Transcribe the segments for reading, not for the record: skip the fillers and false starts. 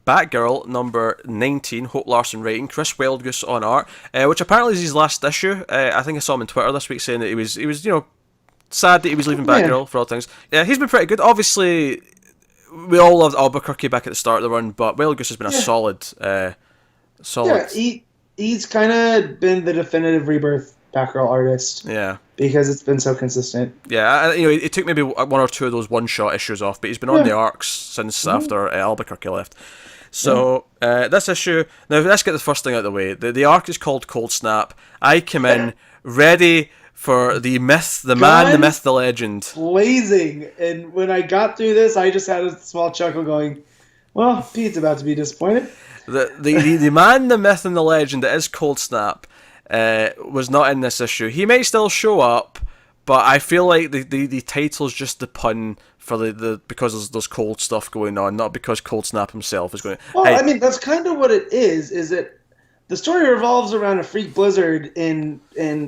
Batgirl number 19, Hope Larson writing, Chris Wildgoose on art, which apparently is his last issue. I think I saw him on Twitter this week saying that he was sad that he was leaving Batgirl for all things. Yeah, he's been pretty good. Obviously, we all loved Albuquerque back at the start of the run, but Wildgoose has been a solid. Yeah, he's kind of been the definitive Rebirth Batgirl artist. Yeah. Because it's been so consistent. Yeah, it took maybe one or two of those one-shot issues off, but he's been on the arcs since after Albuquerque left. So, this issue... Now, let's get the first thing out of the way. The arc is called Cold Snap. I came in ready for the myth, the man, the myth, the legend. Blazing. And when I got through this, I just had a small chuckle going, well, Pete's about to be disappointed. The man, the myth, and the legend that is Cold Snap was not in this issue. He may still show up, but I feel like the title's just the pun for the because there's cold stuff going on, not because Cold Snap himself is going. Well, I mean, that's kind of what it is. Is that the story revolves around a freak blizzard in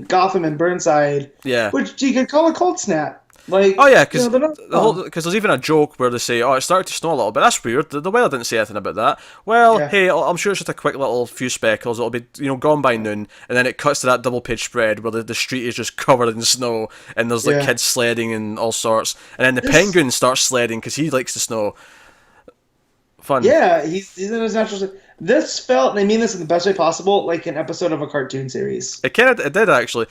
Gotham and Burnside. Yeah, which you could call a cold snap. Like, oh yeah, because there's even a joke where they say, "Oh, it started to snow a little bit." That's weird. The weather didn't say anything about that. Well, hey, I'm sure it's just a quick little few speckles. It'll be gone by noon, and then it cuts to that double page spread where the street is just covered in snow, and there's like kids sledding and all sorts, and then the Penguin starts sledding because he likes the snow. Fun. Yeah, he's in his natural state. This felt, and I mean this in the best way possible, like an episode of a cartoon series. It did actually.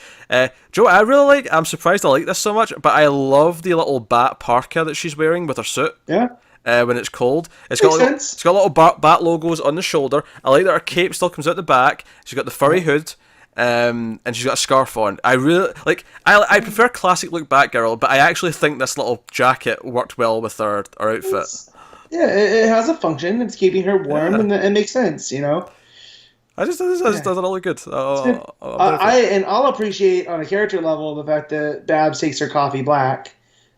Joe, I'm surprised I like this so much, but I love the little bat parka that she's wearing with her suit. Yeah. When it's cold. It's got little bat logos on the shoulder. I like that her cape still comes out the back. She's got the furry hood. And she's got a scarf on. I really like. I prefer classic look Batgirl, but I actually think this little jacket worked well with her outfit. It has a function. It's keeping her warm, and it makes sense, I just does it really good. I'll appreciate on a character level the fact that Babs takes her coffee black,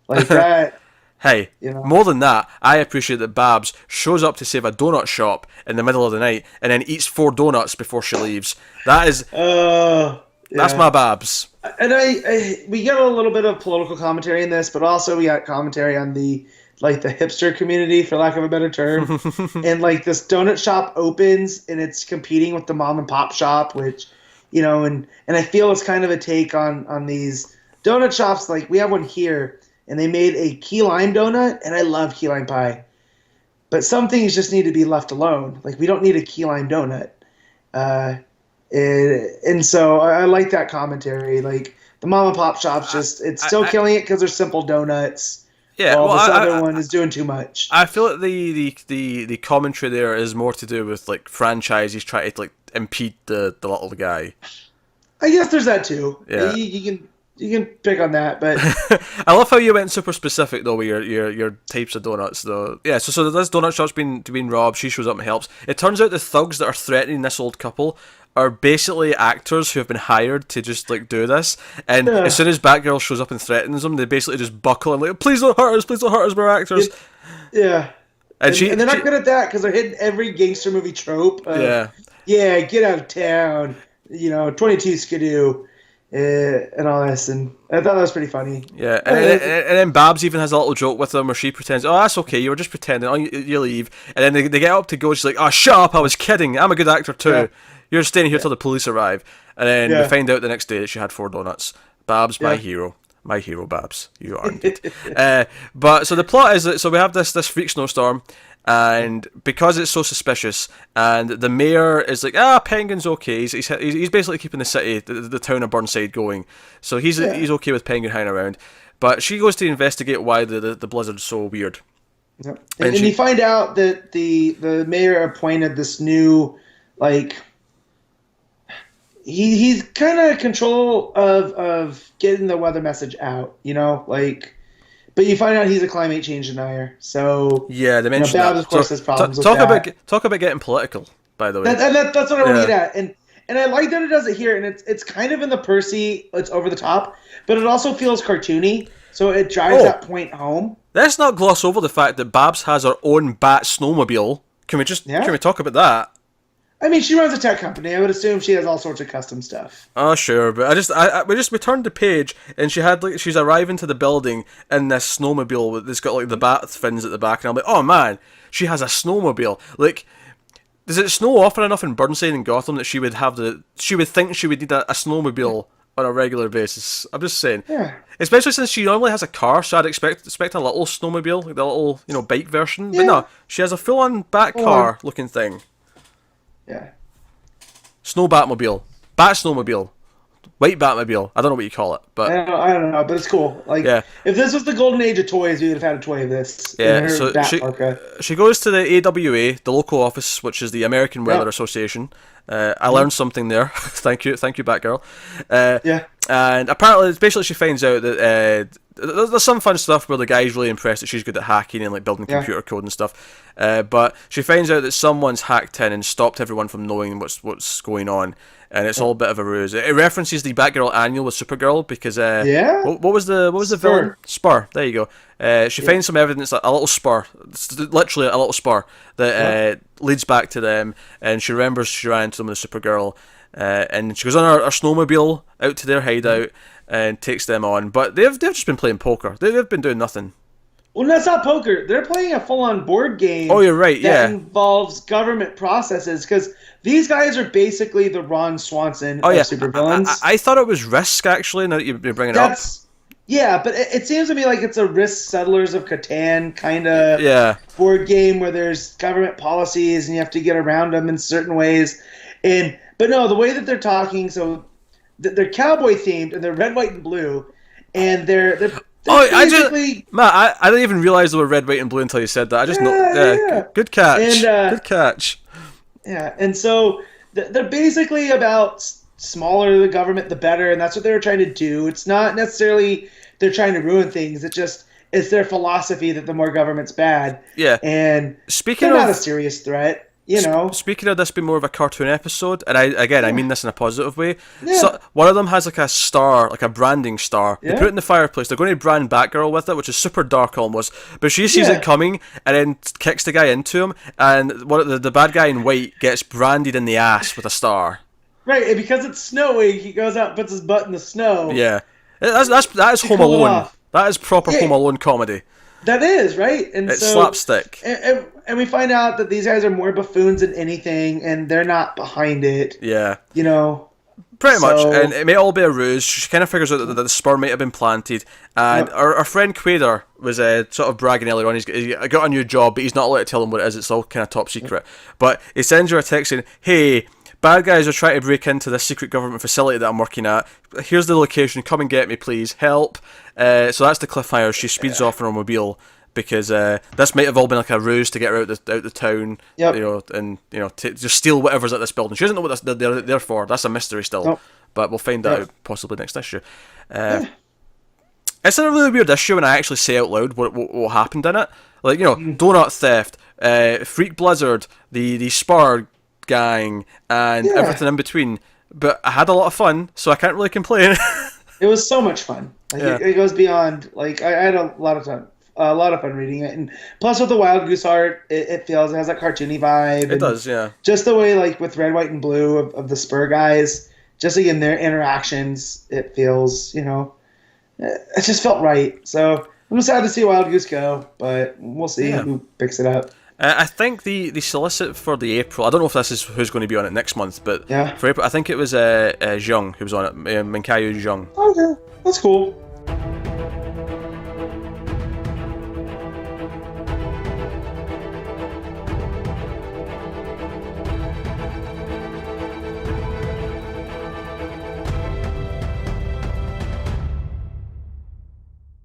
like that. Hey, more than that, I appreciate that Babs shows up to save a donut shop in the middle of the night and then eats 4 donuts before she leaves. That is, that's my Babs. And we get a little bit of political commentary in this, but also we got commentary on the hipster community, for lack of a better term. And this donut shop opens and it's competing with the mom and pop shop, which, and I feel it's kind of a take on these donut shops. Like, we have one here and they made a key lime donut, and I love key lime pie. But some things just need to be left alone. Like, we don't need a key lime donut. And so I like that commentary. Like, the mom and pop shops it's still killing it because they're simple donuts. Yeah, well, this other one is doing too much. I feel like the commentary there is more to do with franchises trying to impede the little guy. I guess there's that too. Yeah. You can pick on that, but I love how you went super specific though with your types of donuts though. Yeah, so this donut shop's been robbed. She shows up and helps. It turns out the thugs that are threatening this old couple are basically actors who have been hired to just do this, and as soon as Batgirl shows up and threatens them, they basically just buckle and please don't hurt us, we're actors. Yeah. And they're not good at that because they're hitting every gangster movie trope. Yeah, get out of town, 22 skidoo. And all this, and I thought that was pretty funny. Yeah, and then Babs even has a little joke with them where she pretends, "Oh, that's okay, you were just pretending. Oh, you leave." And then they get up to go. She's like, "Oh, shut up! I was kidding. I'm a good actor too. Yeah. You're staying here till the police arrive." And then we find out the next day that she had 4 donuts. Babs, my hero, Babs, you are indeed. But so the plot is that we have this freak snowstorm. And because it's so suspicious, and the mayor is like, Penguin's okay. He's basically keeping the city, the town of Burnside going. So he's okay with Penguin hanging around. But she goes to investigate why the blizzard's so weird. Yep. And you find out that the mayor appointed this new, he's kind of in control of getting the weather message out, But you find out he's a climate change denier. So yeah, they mentioned Babs, that. of course, has problems with that. Talk about getting political, by the way. That's what I want to get at. And I like that it does it here. And it's kind of in the Percy, it's over the top, but it also feels cartoony. So it drives that point home. Let's not gloss over the fact that Babs has her own bat snowmobile. Can we talk about that? I mean, she runs a tech company. I would assume she has all sorts of custom stuff. Oh, sure, but we turned the page, and she's arriving to the building in this snowmobile that's got the bat fins at the back, and I'm like, oh man, she has a snowmobile. does it snow often enough in Burnside and Gotham that she would think she would need a snowmobile on a regular basis? I'm just saying. Yeah. Especially since she normally has a car, so I'd expect a little snowmobile, like the little bike version. But no, she has a full-on bat car looking thing. Yeah. Snow Batmobile, Bat Snowmobile, White Batmobile. I don't know what you call it, but I don't know, but it's cool. Like, if this was the golden age of toys, we would have had a toy of this. Yeah, so she goes to the AWA, the local office, which is the American Weather Association. I learned something there. Thank you, Batgirl. And apparently, basically, she finds out that there's some fun stuff where the guy's really impressed that she's good at hacking and like building computer code and stuff. But she finds out that someone's hacked in and stopped everyone from knowing what's going on. And it's all a bit of a ruse. It references the Batgirl annual with Supergirl because what was the villain? Spur. There you go. She finds some evidence, a little spur, literally a little spur that leads back to them, and she remembers she ran into them with Supergirl, and she goes on her snowmobile out to their hideout and takes them on. But they've just been playing poker. They've been doing nothing. Well, that's not poker. They're playing a full-on board game. Oh, you're right. That involves government processes because these guys are basically the Ron Swanson of supervillains. I thought it was Risk, actually, now that you're bringing it up. Yeah, but it seems to me like it's a Risk Settlers of Catan kind of board game where there's government policies and you have to get around them in certain ways. But no, the way that they're talking, so they're cowboy themed and they're red, white, and blue, and they're I didn't even realize they were red, white, and blue until you said that. I just know. Good catch. Good catch. Yeah, and so they're basically about smaller the government, the better, and that's what they were trying to do. It's not necessarily they're trying to ruin things. It's their philosophy that the more government's bad. Yeah. And they're not a serious threat. Speaking of this being more of a cartoon episode, and I mean this in a positive way. So one of them has like a star, like a branding star. They put it in the fireplace. They're going to brand Batgirl with it, which is super dark almost. But she sees it coming and then kicks the guy into him, and the bad guy in white gets branded in the ass with a star. Right, and because it's snowy, he goes out and puts his butt in the snow. Yeah, that is Home Alone. That is proper Home Alone comedy. That is, right? And it's slapstick. And we find out that these guys are more buffoons than anything, and they're not behind it. Yeah. Pretty much. And it may all be a ruse. She kind of figures out that the spur might have been planted. And our friend Quader was sort of bragging earlier on. He got a new job, but he's not allowed to tell him what it is. It's all kind of top secret. But he sends her a text saying, hey, bad guys are trying to break into this secret government facility that I'm working at. Here's the location. Come and get me, please. Help. So that's the cliffhanger. She speeds off in her mobile because this might have all been like a ruse to get her out the town. And to just steal whatever's at this building. She doesn't know what they're there for. That's a mystery still. But we'll find that out possibly next issue. It's a really weird issue when I actually say out loud what happened in it. Like donut theft, Freak Blizzard, the Spar gang, and everything in between. But I had a lot of fun, so I can't really complain. It was so much fun. It goes beyond. Like I had a lot of fun reading it, and plus with the Wild Goose art, it has that cartoony vibe. It does, yeah. Just the way like with Red, White, and Blue of the Spur guys, just again their interactions, it feels it just felt right. So I'm sad to see Wild Goose go, but we'll see who picks it up. I think the solicit for the April, I don't know if this is who's going to be on it next month, but for April, I think it was Zhang who was on it, Minkayu Zhang. Okay, that's cool.